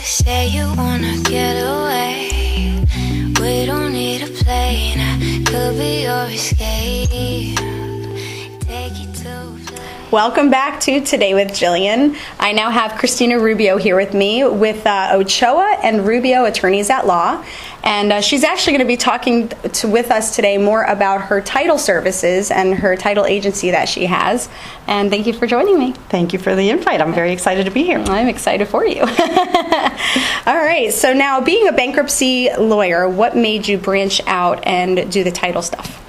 say you wanna get away. We don't need a plane, I could be your escape. Take you to a place. Welcome back to Today with Jillian. I now have Christina Rubio here with me with Ochoa and Rubio Attorneys at Law. And she's actually going to be talking with us today more about her title services and her title agency that she has. And thank you for joining me. Thank you for the invite. I'm very excited to be here. I'm excited for you. All right. So now, being a bankruptcy lawyer, what made you branch out and do the title stuff?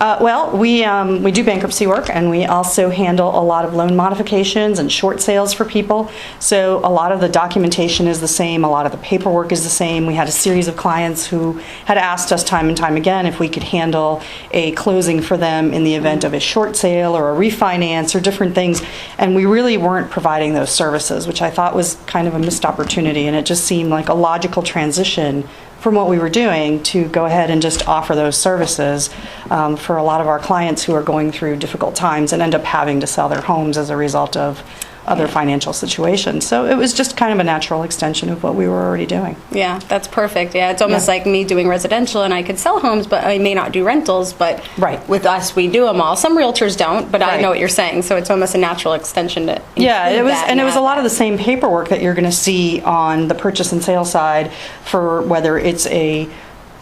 Well, we do bankruptcy work, and we also handle a lot of loan modifications and short sales for people. So a lot of the documentation is the same. A lot of the paperwork is the same. We had a series of clients who had asked us time and time again if we could handle a closing for them in the event of a short sale or a refinance or different things. And we really weren't providing those services, which I thought was kind of a missed opportunity. And it just seemed like a logical transition from what we were doing to go ahead and just offer those services for a lot of our clients who are going through difficult times and end up having to sell their homes as a result of other financial situations. So it was just kind of a natural extension of what we were already doing. Yeah, that's perfect. Yeah, it's almost like me doing residential, and I could sell homes, but I may not do rentals. But with us, we do them all. Some realtors don't, but I know what you're saying. So it's almost a natural extension to it was, and it was a lot of the same paperwork that you're going to see on the purchase and sale side for whether it's a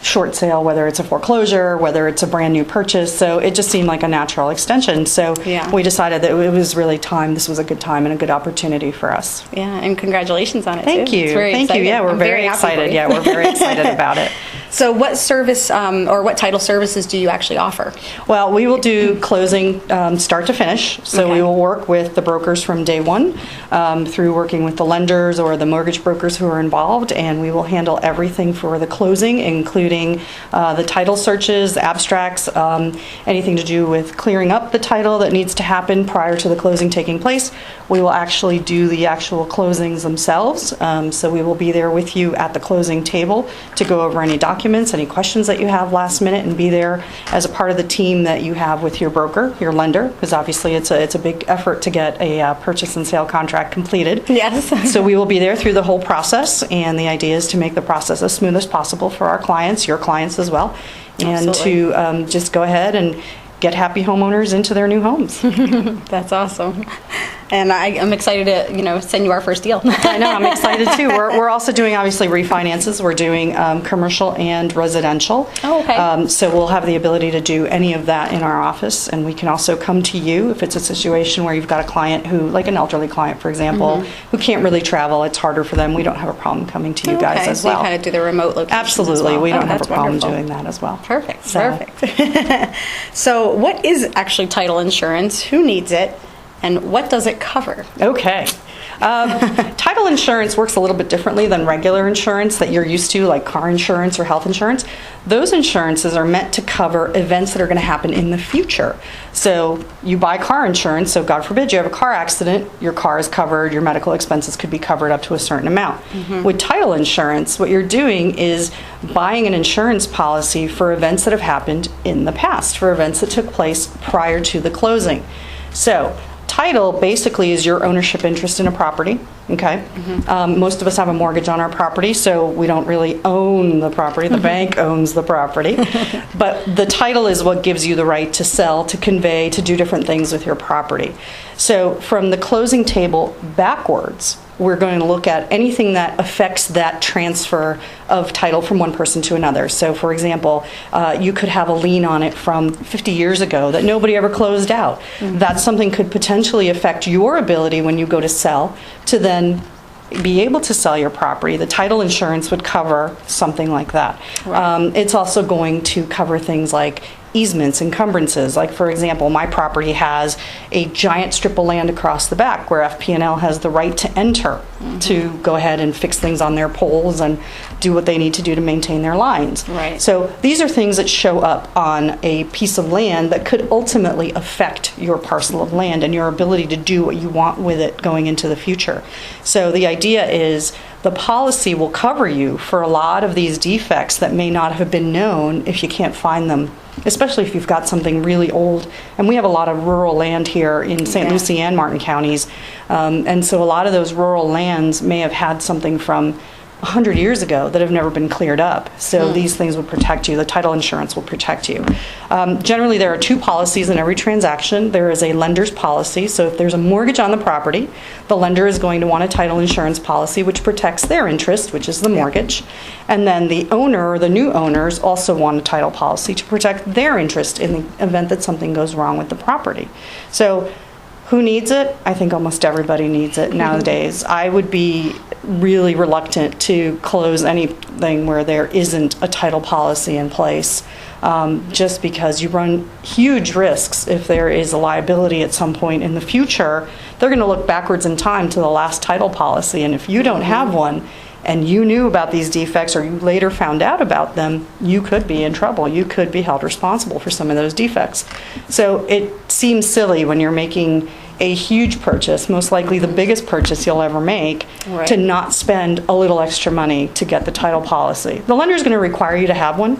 short sale, whether it's a foreclosure, whether it's a brand new purchase. So it just seemed like a natural extension. So we decided that it was really time. This was a good time and a good opportunity for us. Yeah, and congratulations on it. Thank you. Thank you. Yeah, we're very excited. Yeah, we're very excited about it. So what service or what title services do you actually offer? Well, we will do closing start to finish. So we will work with the brokers from day one through working with the lenders or the mortgage brokers who are involved, and we will handle everything for the closing, including the title searches, abstracts, anything to do with clearing up the title that needs to happen prior to the closing taking place. We will actually do the actual closings themselves. So we will be there with you at the closing table to go over any documents, any questions that you have last minute, and be there as a part of the team that you have with your broker, your lender, because obviously it's a big effort to get a purchase and sale contract completed. Yes. So we will be there through the whole process, and the idea is to make the process as smooth as possible for our clients, your clients as well, and to just go ahead and get happy homeowners into their new homes. That's awesome. And I'm excited to, send you our first deal. I know, I'm excited too. We're also doing, obviously, refinances. We're doing commercial and residential. Oh, okay. So we'll have the ability to do any of that in our office, and we can also come to you if it's a situation where you've got a client who, like an elderly client, for example, who can't really travel. It's harder for them. We don't have a problem coming to you guys as well. So you kind of do the remote location. Absolutely. We don't have a problem doing that as well. Perfect. Perfect. So what is actually title insurance? Who needs it? And what does it cover? Okay. Title insurance works a little bit differently than regular insurance that you're used to, like car insurance or health insurance. Those insurances are meant to cover events that are going to happen in the future. So you buy car insurance, so God forbid you have a car accident, your car is covered, your medical expenses could be covered up to a certain amount. With title insurance, what you're doing is buying an insurance policy for events that have happened in the past, for events that took place prior to the closing. So title basically is your ownership interest in a property, okay? Most of us have a mortgage on our property, so we don't really own the property. The bank owns the property. But the title is what gives you the right to sell, to convey, to do different things with your property. So from the closing table backwards, we're going to look at anything that affects that transfer of title from one person to another. So for example, you could have a lien on it from 50 years ago that nobody ever closed out. That something could potentially affect your ability when you go to sell to then be able to sell your property. The title insurance would cover something like that. Right. It's also going to cover things like easements, encumbrances. Like, for example, my property has a giant strip of land across the back where FP&L has the right to enter to go ahead and fix things on their poles and do what they need to do to maintain their lines. Right. So these are things that show up on a piece of land that could ultimately affect your parcel of land and your ability to do what you want with it going into the future. So the idea is the policy will cover you for a lot of these defects that may not have been known if you can't find them, especially if you've got something really old. And we have a lot of rural land here in St. Lucie and Martin counties. And so a lot of those rural lands may have had something from 100 years ago that have never been cleared up. So these things will protect you. The title insurance will protect you. Generally, there are two policies in every transaction. There is a lender's policy. So if there's a mortgage on the property, the lender is going to want a title insurance policy which protects their interest, which is the mortgage. And then the owner or the new owners also want a title policy to protect their interest in the event that something goes wrong with the property. So who needs it? I think almost everybody needs it nowadays. I would be really reluctant to close anything where there isn't a title policy in place, just because you run huge risks if there is a liability at some point in the future. They're going to look backwards in time to the last title policy, and if you don't have one, and you knew about these defects or you later found out about them, you could be in trouble. You could be held responsible for some of those defects. So it seems silly when you're making a huge purchase, most likely the biggest purchase you'll ever make, to not spend a little extra money to get the title policy. The lender is going to require you to have one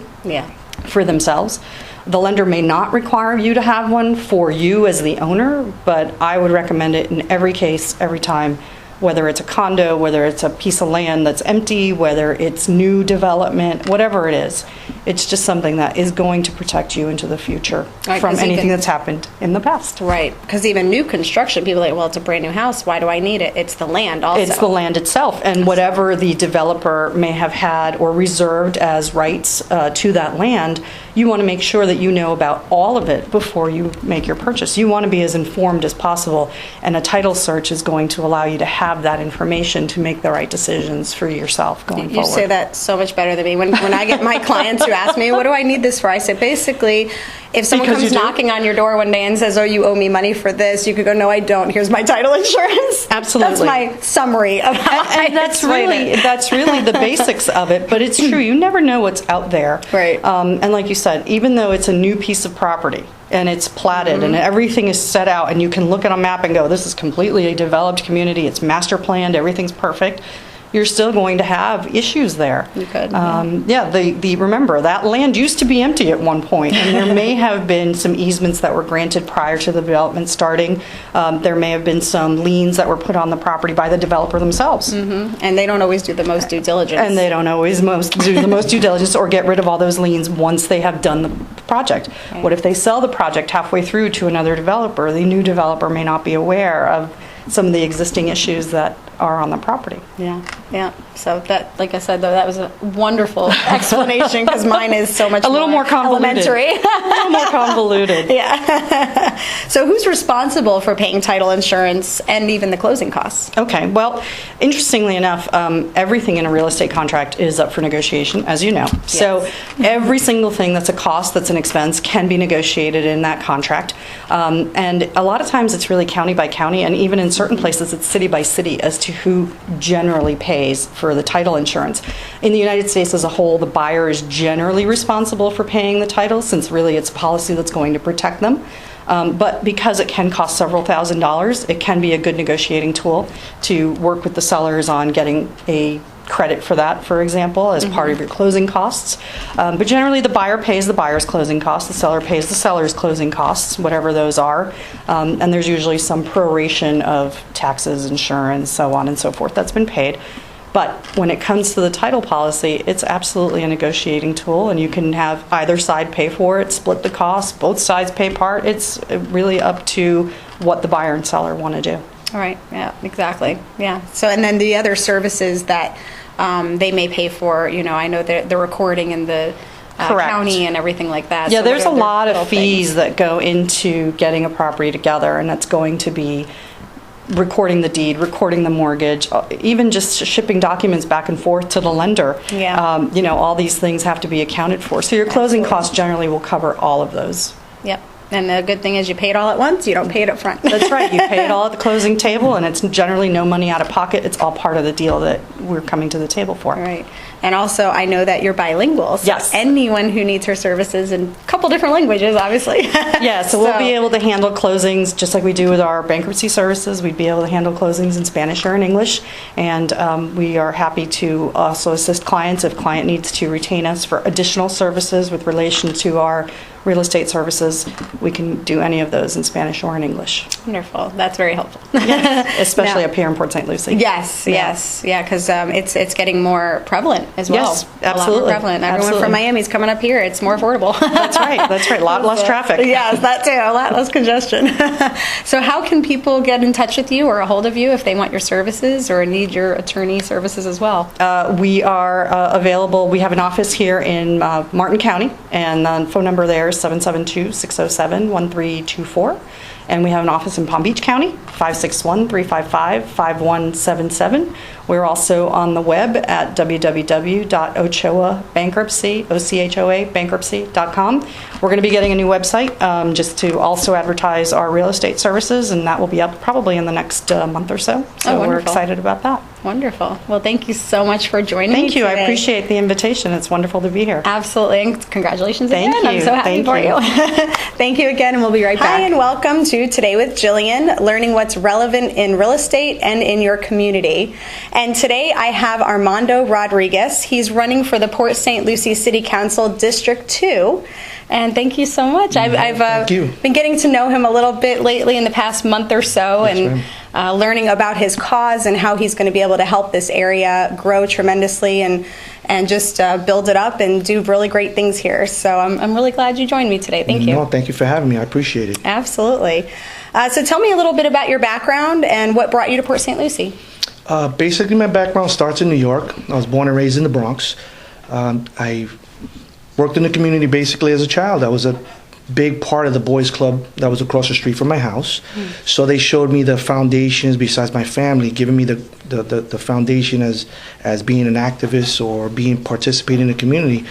for themselves. The lender may not require you to have one for you as the owner, but I would recommend it in every case, every time, whether it's a condo, whether it's a piece of land that's empty, whether it's new development, whatever it is. It's just something that is going to protect you into the future from anything that's happened in the past. Right, because even new construction, people are like, well, it's a brand new house, why do I need it? It's the land also. It's the land itself, and whatever the developer may have had or reserved as rights to that land, you want to make sure that you know about all of it before you make your purchase. You want to be as informed as possible, and a title search is going to allow you to have that information to make the right decisions for yourself going forward. You say that so much better than me. When I get my clients who ask me, what do I need this for? I say, basically, if someone comes knocking on your door one day and says, oh, you owe me money for this, you could go, no, I don't. Here's my title insurance. Absolutely. That's my summary of how and that's really the basics of it, but it's true. You never know what's out there. Right. And like you said, even though it's a new piece of property and it's platted and everything is set out and you can look at a map and go, this is completely a developed community, it's master planned, everything's perfect, you're still going to have issues there. You could. Remember, that land used to be empty at one point, and there may have been some easements that were granted prior to the development starting. There may have been some liens that were put on the property by the developer themselves. And they don't always do the most due diligence. And they don't always do the most due diligence or get rid of all those liens once they have done the project. Right. What if they sell the project halfway through to another developer? The new developer may not be aware of some of the existing issues that are on the property. Yeah. So that, like I said, though, that was a wonderful explanation because mine is so much a little more convoluted. Elementary. A little more convoluted. Yeah. So who's responsible for paying title insurance and even the closing costs? Okay. Well, interestingly enough, everything in a real estate contract is up for negotiation, as you know. Yes. So every single thing that's a cost, that's an expense, can be negotiated in that contract. And a lot of times it's really county by county, and even in certain places it's city by city as to who generally pays for the title insurance. In the United States as a whole, the buyer is generally responsible for paying the title, since really it's policy that's going to protect them. But because it can cost several $1,000s, it can be a good negotiating tool to work with the sellers on getting a credit for that, for example, as part of your closing costs. But generally the buyer pays the buyer's closing costs, the seller pays the seller's closing costs, whatever those are. And there's usually some proration of taxes, insurance, so on and so forth that's been paid. But when it comes to the title policy, it's absolutely a negotiating tool, and you can have either side pay for it, split the cost, both sides pay part. It's really up to what the buyer and seller want to do. All right. Yeah, exactly. Yeah. So, and then the other services that they may pay for, I know the recording and the county and everything like that. Yeah, So there's a lot of fees fees that go into getting a property together, and that's going to be recording the deed, recording the mortgage, even just shipping documents back and forth to the lender. Yeah. All these things have to be accounted for. So your closing costs generally will cover all of those. Yep. And the good thing is you pay it all at once, you don't pay it up front. That's right. You pay it all at the closing table, and it's generally no money out of pocket. It's all part of the deal that we're coming to the table for. Right. And also, I know that you're bilingual. So yes. anyone who needs her services in a couple different languages, obviously. Yeah, so we'll be able to handle closings just like we do with our bankruptcy services. We'd be able to handle closings in Spanish or in English. And we are happy to also assist clients if client needs to retain us for additional services with relation to our real estate services, we can do any of those in Spanish or in English. Wonderful. That's very helpful. Especially Now- up here in Port St. Lucie. Yes, yes, yeah, because it's getting more prevalent as well. Yes, A lot more absolutely. prevalent. Everyone Absolutely. from Miami's coming up here. It's more affordable. That's right. That's right. A lot less traffic. Yes, that too. A lot less congestion. So how can people get in touch with you or a hold of you if they want your services or need your attorney services as well? We are available. We have an office here in Martin County, and the phone number there is 772-607-1324. And we have an office in Palm Beach County, 561-355-5177. We're also on the web at www.ochoabankruptcy.com. We're going to be getting a new website just to also advertise our real estate services, and that will be up probably in the next month or so. So we're wonderful. excited about that. Wonderful. Well, thank you so much for joining me Thank you. I today. appreciate the invitation. It's wonderful to be here. Absolutely. And congratulations Thank again. I'm you. so happy Thank for you. you. Thank you again, and we'll be right back. Hi, and welcome to Today with Jillian, learning what's relevant in real estate and in your community. And today I have Armando Rodriguez. He's running for the Port St. Lucie City Council District 2. And thank you so much. I've Thank you. been getting to know him a little bit lately in the past month or so, Yes, and learning about his cause and how he's going to be able to help this area grow tremendously and just build it up and do really great things here. So I'm really glad you joined me today. Thank you. No, thank you for having me. I appreciate it. Absolutely. So tell me a little bit about your background and what brought you to Port St. Lucie. Basically, my background starts in New York. I was born and raised in the Bronx. I worked in the community basically as a child. I was a big part of the boys club that was across the street from my house. So they showed me the foundations besides my family, giving me the foundation as being an activist or being participating in the community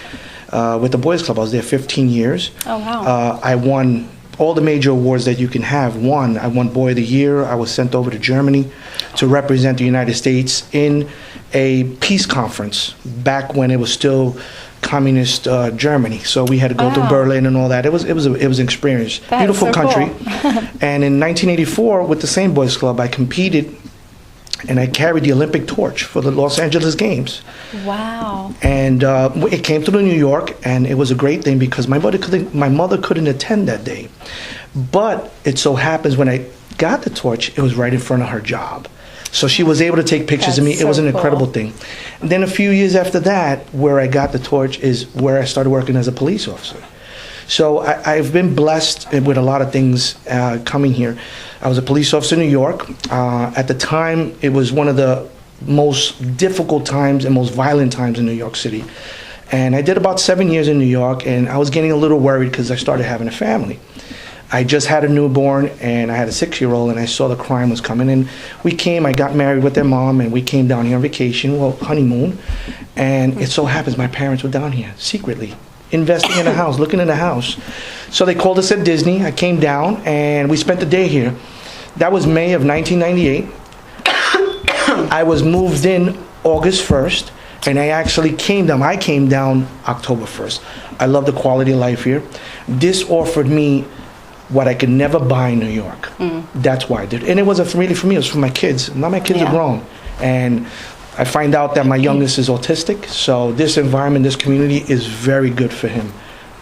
with the boys club. I was there 15 years. Oh, wow. I won all the major awards that you can have. I won Boy of the Year. I was sent over to Germany to represent the United States in a peace conference back when it was still communist Germany. So we had to go Wow. through Berlin and all that. It was an experience. That is Beautiful so country. cool. And in 1984, with the same boys club, I competed and I carried the Olympic torch for the Los Angeles Games. Wow. And it came through New York, and it was a great thing because my mother couldn't attend that day. But it so happens when I got the torch, it was right in front of her job. So she was able to take pictures of me. That's It was so an incredible cool. thing. And then a few years after that, where I got the torch is where I started working as a police officer. So I've been blessed with a lot of things coming here. I was a police officer in New York. At the time, it was one of the most difficult times and most violent times in New York City. And I did about 7 years in New York, and I was getting a little worried because I started having a family. I just had a newborn, and I had a 6-year-old, and I saw the crime was coming. And I got married with their mom, and we came down here on vacation, honeymoon. And it so happens my parents were down here secretly, investing in the house, looking in the house. So they called us at Disney. I came down, and we spent the day here. That was May of 1998. I was moved in August 1st, and I actually came down. I came down October 1st. I love the quality of life here. This offered me what I could never buy in New York. That's why I did. And it wasn't really for me, it was for my kids. Now my kids Yeah. are grown. And I find out that my youngest is autistic, so this environment, this community is very good for him.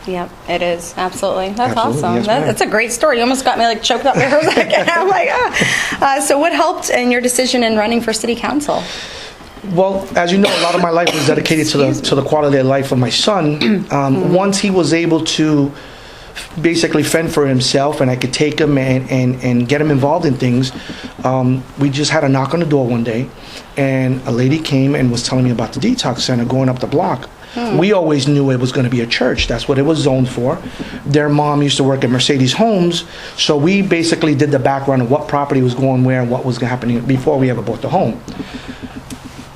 Yep, it is. Absolutely. That's Absolutely. awesome. Yes, ma'am. That's a great story. You almost got me like choked up there for a second. I'm like, ah. So what helped in your decision in running for city council? Well, as you know, a lot of my life was dedicated to the quality of life of my son. Once he was able to basically fend for himself and I could take him and get him involved in things, we just had a knock on the door one day, and a lady came and was telling me about the detox center going up the block. We always knew it was going to be a church. That's what it was zoned for. Their mom used to work at Mercedes Homes, so we basically did the background of what property was going where and what was happening before we ever bought the home.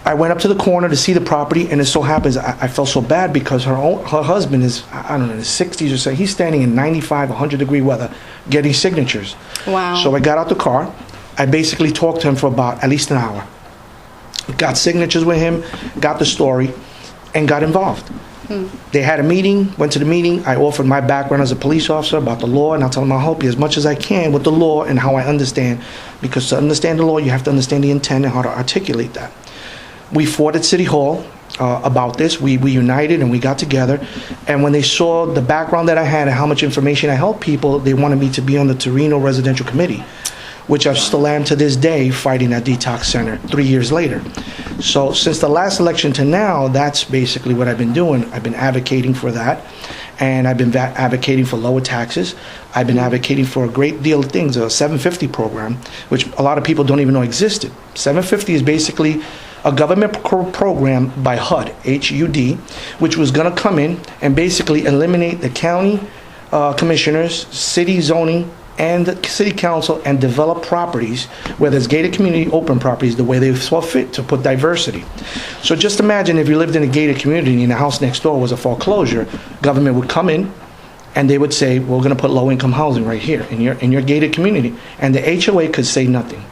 I went up to the corner to see the property, and it so happens I felt so bad because her husband is, I don't know, in his 60s or so. He's standing in 95, 100-degree weather getting signatures. Wow. So I got out the car. I basically talked to him for about at least an hour. Got signatures with him, got the story, and got involved. They had a meeting, went to the meeting. I offered my background as a police officer about the law, and I told them I'll help you as much as I can with the law and how I understand. Because to understand the law, you have to understand the intent and how to articulate that. We fought at City Hall. about this. We united and we got together. And when they saw the background that I had and how much information I helped people, they wanted me to be on the Torino Residential Committee, which I still am to this day, fighting that detox center 3 years later. So since the last election to now, that's basically what I've been doing. I've been advocating for that, and I've been advocating for lower taxes. I've been advocating for a great deal of things, a 750 program, which a lot of people don't even know existed. 750 is basically a government program by HUD, H-U-D, which was going to come in and basically eliminate the county commissioners, city zoning, and the city council, and develop properties, whether it's gated community, open properties, the way they saw fit to put diversity. So just imagine if you lived in a gated community and the house next door was a foreclosure, government would come in and they would say, we're going to put low-income housing right here in your gated community, and the HOA could say nothing.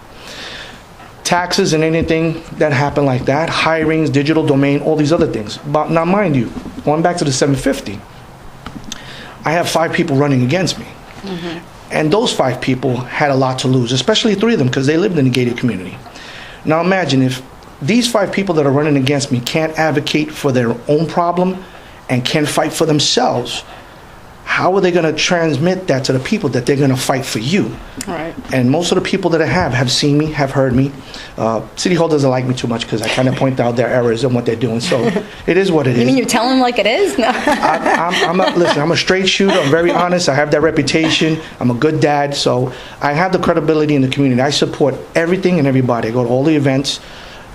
Taxes and anything that happened like that, hirings, digital domain, all these other things. But now mind you, going back to the 750, I have 5 people running against me. And those 5 people had a lot to lose, especially 3 of them, because they lived in a gated community. Now imagine if these 5 people that are running against me can't advocate for their own problem and can't fight for themselves, how are they going to transmit that to the people that they're going to fight for you? Right. And most of the people that I have seen me, have heard me. City Hall doesn't like me too much because I kind of point out their errors and what they're doing. So it is what it is. You mean you tell them like it is? No. Listen, I'm a straight shooter. I'm very honest. I have that reputation. I'm a good dad. So I have the credibility in the community. I support everything and everybody. I go to all the events.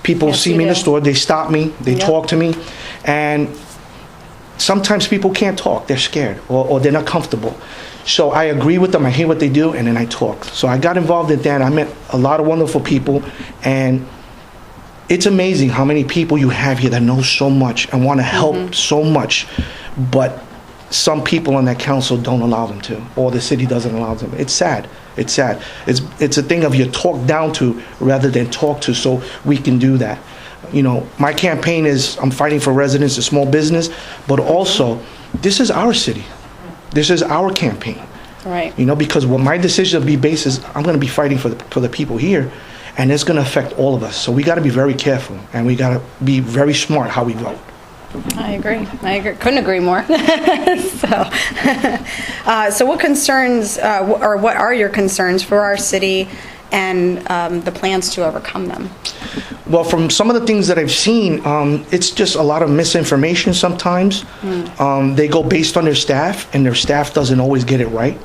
People Yes, see you me in the do. store. They stop me. They Yep. talk to me. And sometimes people can't talk. They're scared or they're not comfortable. So I agree with them. I hear what they do, and then I talk. So I got involved in that. I met a lot of wonderful people, and it's amazing how many people you have here that know so much and want to help so much, but some people on that council don't allow them to, or the city doesn't allow them. It's sad. It's sad. It's a thing of you talk down to rather than talk to, so we can do that. You know, my campaign is I'm fighting for residents and small business, but also this is our city. This is our campaign. Right. You know, because what my decision will be based is I'm going to be fighting for the people here, and it's going to affect all of us. So we got to be very careful, and we got to be very smart how we vote. I agree. Couldn't agree more. So what concerns, or what are your concerns for our city and the plans to overcome them? Well, from some of the things that I've seen, it's just a lot of misinformation sometimes. They go based on their staff, and their staff doesn't always get it right.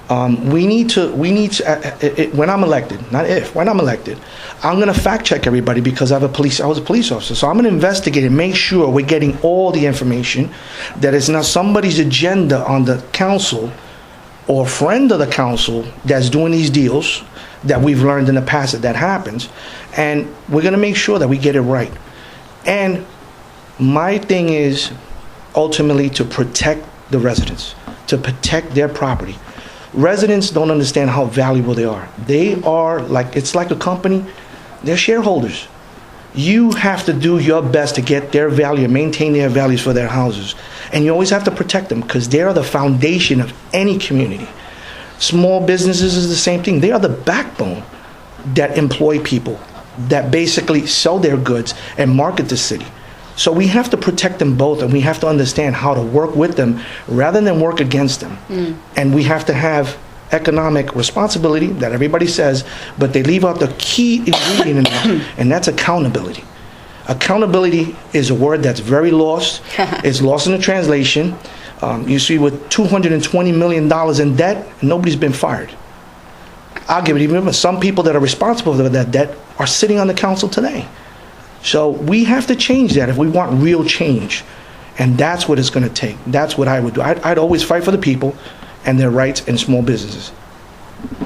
We need to, when I'm elected, not if, when I'm elected, I'm going to fact check everybody because I was a police officer. So I'm going to investigate and make sure we're getting all the information, that it's not somebody's agenda on the council or a friend of the council that's doing these deals that we've learned in the past that happens. And we're going to make sure that we get it right. And my thing is ultimately to protect the residents, to protect their property. Residents don't understand how valuable they are. They are like, it's like a company, they're shareholders. You have to do your best to get their value and maintain their values for their houses. And you always have to protect them because they are the foundation of any community. Small businesses is the same thing. They are the backbone that employ people, that basically sell their goods and market the city. So we have to protect them both, and we have to understand how to work with them rather than work against them. And we have to have economic responsibility that everybody says, but they leave out the key ingredient in that, and that's accountability. Accountability is a word that's very lost. It's lost in the translation. You see, with $220 million in debt, nobody's been fired. I'll give it even some people that are responsible for that debt are sitting on the council today. So we have to change that if we want real change. And that's what it's going to take. That's what I would do. I'd always fight for the people and their rights in small businesses.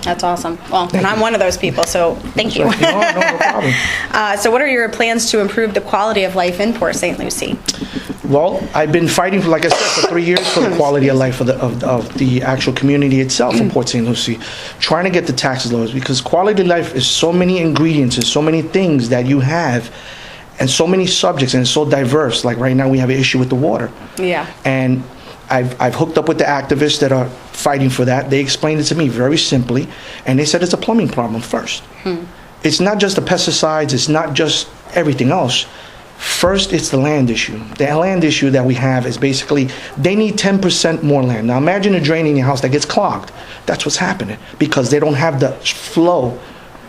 That's awesome. Well, and I'm one of those people, so thank you. No problem. So what are your plans to improve the quality of life in Port St. Lucie? Well, I've been fighting, like I said, for 3 years for the quality of life of the actual community itself in Port St. Lucie, trying to get the taxes lower, because quality of life is so many ingredients and so many things that you have, and so many subjects, and it's so diverse. Like right now we have an issue with the water. Yeah. And I've hooked up with the activists that are fighting for that. They explained it to me very simply, and they said it's a plumbing problem first. It's not just the pesticides, it's not just everything else. First, it's the land issue. The land issue that we have is basically they need 10% more land. Now imagine a drain in your house that gets clogged. That's what's happening because they don't have the flow.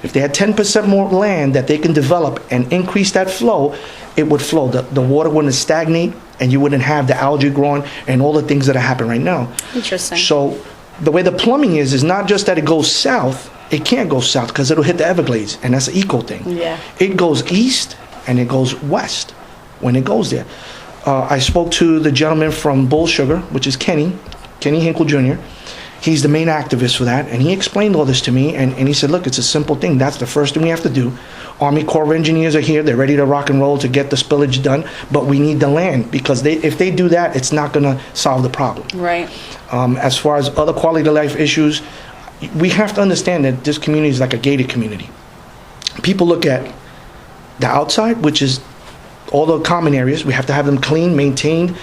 If they had 10% more land that they can develop and increase that flow, it would flow. The water wouldn't stagnate and you wouldn't have the algae growing and all the things that are happening right now. Interesting. So the way the plumbing is not just that it goes south. It can't go south because it'll hit the Everglades, and that's an eco thing. Yeah. It goes east and it goes west when it goes there. I spoke to the gentleman from Bull Sugar, which is Kenny Hinkle Jr. He's the main activist for that, and he explained all this to me, and he said, look, it's a simple thing. That's the first thing we have to do. Army Corps of Engineers are here. They're ready to rock and roll to get the spillage done, but we need the land because if they do that, it's not going to solve the problem. Right. As far as other quality of life issues, we have to understand that this community is like a gated community. People look at the outside, which is all the common areas. We have to have them clean, maintained,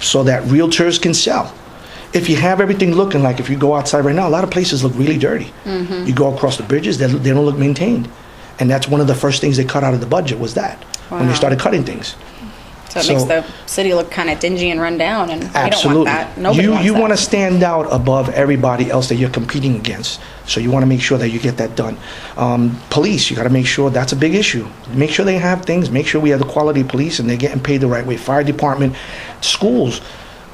so that realtors can sell. If you have everything looking like, if you go outside right now, a lot of places look really dirty. Mm-hmm. You go across the bridges, they don't look maintained. And that's one of the first things they cut out of the budget was that, when they started cutting things. So it makes the city look kind of dingy and run down, and absolutely. we don't want that. Nobody wants you that. want to stand out above everybody else that you're competing against. So you want to make sure that you get that done. Police, you got to make sure that's a big issue. Make sure they have things. Make sure we have the quality police and they're getting paid the right way. Fire department, schools.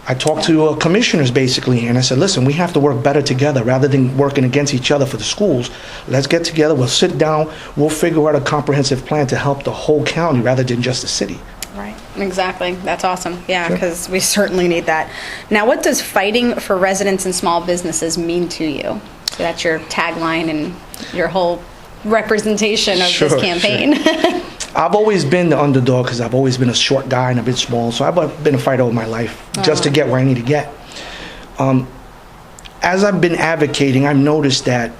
I talked to commissioners basically, and I said, listen, we have to work better together rather than working against each other for the schools. Let's get together. We'll sit down. We'll figure out a comprehensive plan to help the whole county rather than just the city. Right, exactly. That's awesome. Yeah, because we certainly need that. Now, what does fighting for residents and small businesses mean to you? So that's your tagline and your whole representation of this campaign. Sure. I've always been the underdog because I've always been a short guy and I've been small. So I've been a fighter all my life just to get where I need to get. As I've been advocating, I've noticed that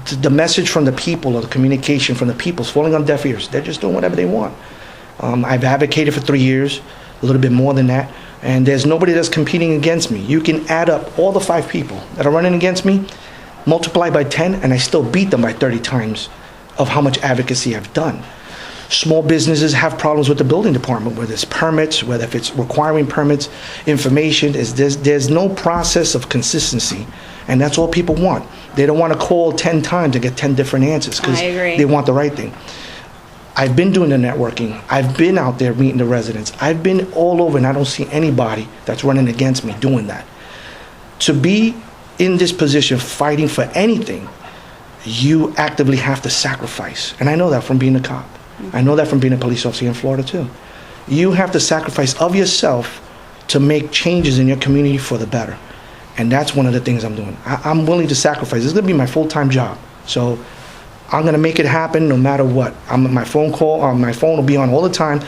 the message from the people or the communication from the people is falling on deaf ears. They're just doing whatever they want. I've advocated for 3 years, a little bit more than that, and there's nobody that's competing against me. You can add up all the 5 people that are running against me, multiply by 10, and I still beat them by 30 times of how much advocacy I've done. Small businesses have problems with the building department, whether it's permits, whether if it's requiring permits, information. There's no process of consistency, and that's all people want. They don't want to call 10 times and get 10 different answers because they want the right thing. I've been doing the networking. I've been out there meeting the residents. I've been all over, and I don't see anybody that's running against me doing that. To be in this position fighting for anything, you actively have to sacrifice. And I know that from being a cop. I know that from being a police officer in Florida too. You have to sacrifice of yourself to make changes in your community for the better. And that's one of the things I'm doing. I'm willing to sacrifice. It's gonna be my full-time job. So I'm gonna make it happen no matter what. My phone will be on all the time.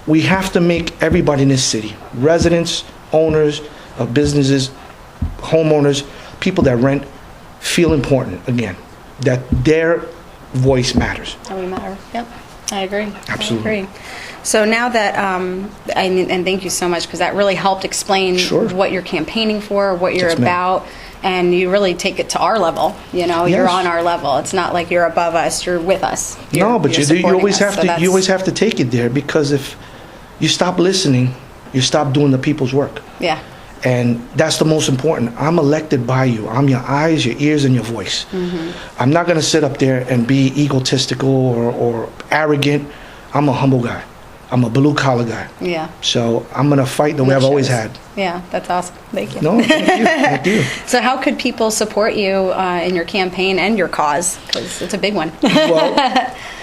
We have to make everybody in this city, residents, owners of businesses, homeowners, people that rent, feel important again, that their voice matters. Oh, we matter. Yep, I agree. Absolutely. I agree. So now that, and thank you so much, because that really helped explain what you're campaigning for, what you're about, and you really take it to our level. You know, you're on our level. It's not like you're above us; you're with us. You always have to take it there, because if you stop listening, you stop doing the people's work. Yeah. And that's the most important. I'm elected by you. I'm your eyes, your ears, and your voice. Mm-hmm. I'm not going to sit up there and be egotistical or arrogant. I'm a humble guy. I'm a blue-collar guy. Yeah. So I'm going to fight the way I've always had. Yeah, that's awesome. Thank you. No, thank you. Thank you. So how could people support you in your campaign and your cause? Because it's a big one.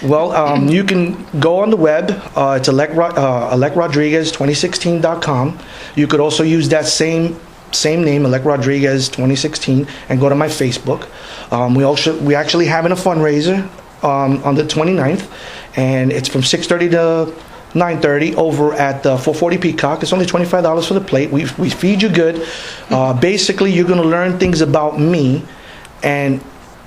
Well, you can go on the web. It's electrodriguez2016.com. You could also use that same name, Elect Rodriguez 2016, and go to my Facebook. We actually having a fundraiser on the 29th, and it's from 6:30 to 9:30 over at the 440 Peacock. It's only $25 for the plate. We feed you good. Basically, you're going to learn things about me and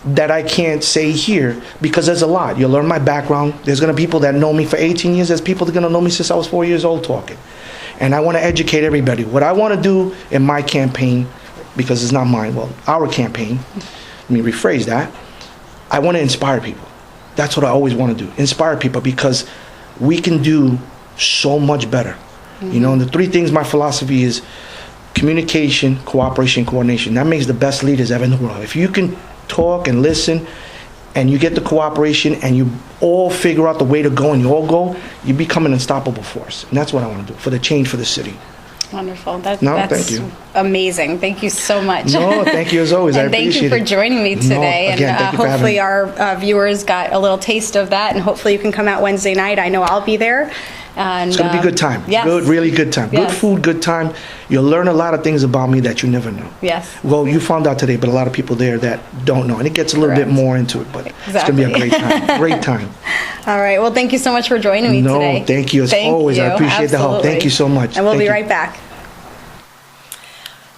that I can't say here, because there's a lot. You'll learn my background. There's going to be people that know me for 18 years. There's people that are going to know me since I was 4 years old talking. And I want to educate everybody. What I want to do in my campaign, because it's not mine, well, our campaign, let me rephrase that, I want to inspire people. That's what I always want to do, inspire people, because we can do so much better. You know, and the 3 things, my philosophy is communication, cooperation, coordination. That makes the best leaders ever in the world. If you can talk and listen, and you get the cooperation, and you all figure out the way to go, and you all go, you become an unstoppable force. And that's what I want to do for the change for the city. Wonderful. No, that's thank you. Amazing. Thank you so much. No, thank you as always. I And thank appreciate you for it. joining me today. No, again, and thank you for hopefully having me. our viewers got a little taste of that, and hopefully you can come out Wednesday night. I know I'll be there. And, It's going to be a good time. Yes. Good, really good time. Yes. Good food, good time. You'll learn a lot of things about me that you never knew. Yes. Well, you found out today, but a lot of people there that don't know. And it gets a little bit Correct. more into it, but it's going to be a great time. Great time. All right. Well, thank you so much for joining me today. No, thank you as always. I appreciate the help. Thank you so much. And we'll Thank be you. right back.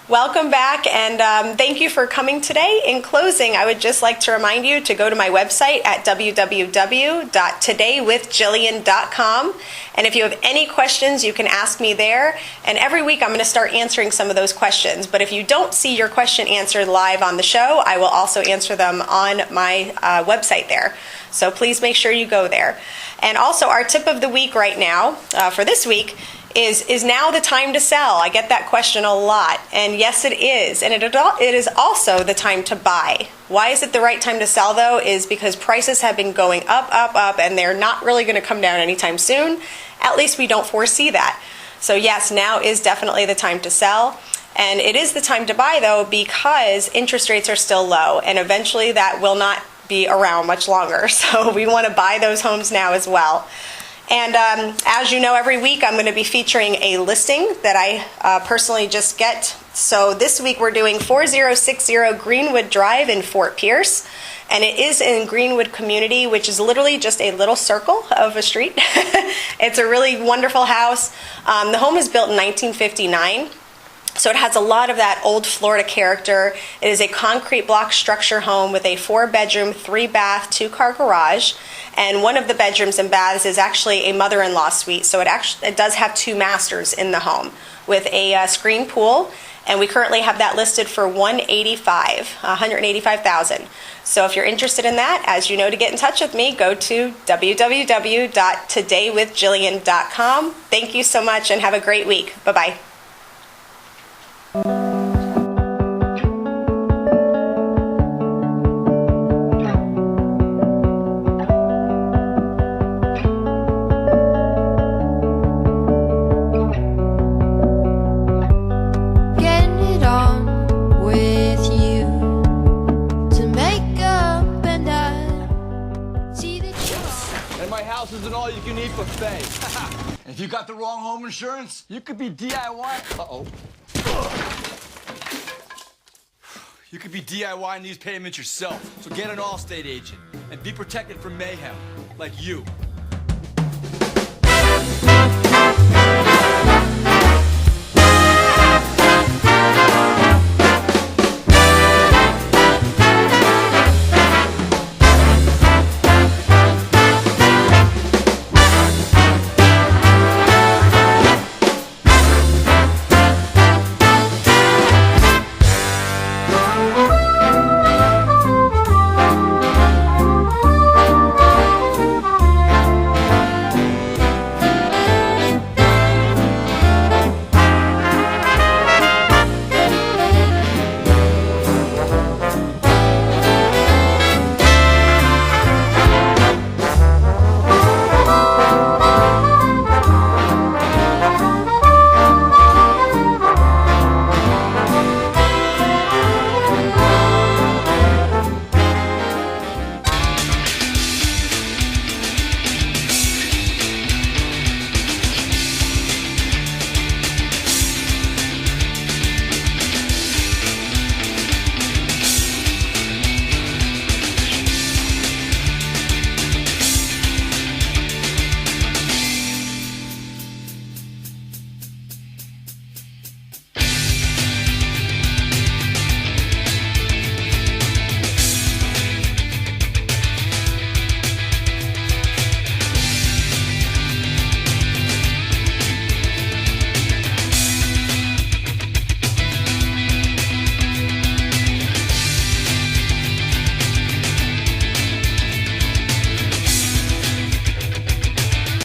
Welcome back, and thank you for coming today. In closing, I would just like to remind you to go to my website at www.todaywithjillian.com, and if you have any questions, you can ask me there, and every week I'm going to start answering some of those questions. But if you don't see your question answered live on the show, I will also answer them on my website there. So please make sure you go there. And also, our tip of the week right now, for this week, is now the time to sell? I get that question a lot, and yes, it is. And it is also the time to buy. Why is it the right time to sell, though? Is because prices have been going up, and they're not really going to come down anytime soon. At least we don't foresee that. So yes, now is definitely the time to sell. And it is the time to buy, though, because interest rates are still low, and eventually that will not be around much longer. So we want to buy those homes now as well. And as you know, every week I'm going to be featuring a listing that I personally just get. So this week we're doing 4060 Greenwood Drive in Fort Pierce. And it is in Greenwood community, which is literally just a little circle of a street. It's a really wonderful house. The home is built in 1959. So it has a lot of that old Florida character. It is a concrete block structure home with a 4-bedroom, 3-bath, 2-car garage. And one of the bedrooms and baths is actually a mother-in-law suite. So it does have 2 masters in the home with a screen pool. And we currently have that listed for $185,000. So if you're interested in that, as you know, to get in touch with me, go to www.todaywithjillian.com. Thank you so much and have a great week. Bye-bye. Getting it on with you to make up, and I see that you're And my house is an all-you-can-eat buffet. If you got the wrong home insurance, you could be DIY. Uh-oh. You could be DIYing these payments yourself. So get an Allstate agent and be protected from mayhem, like you.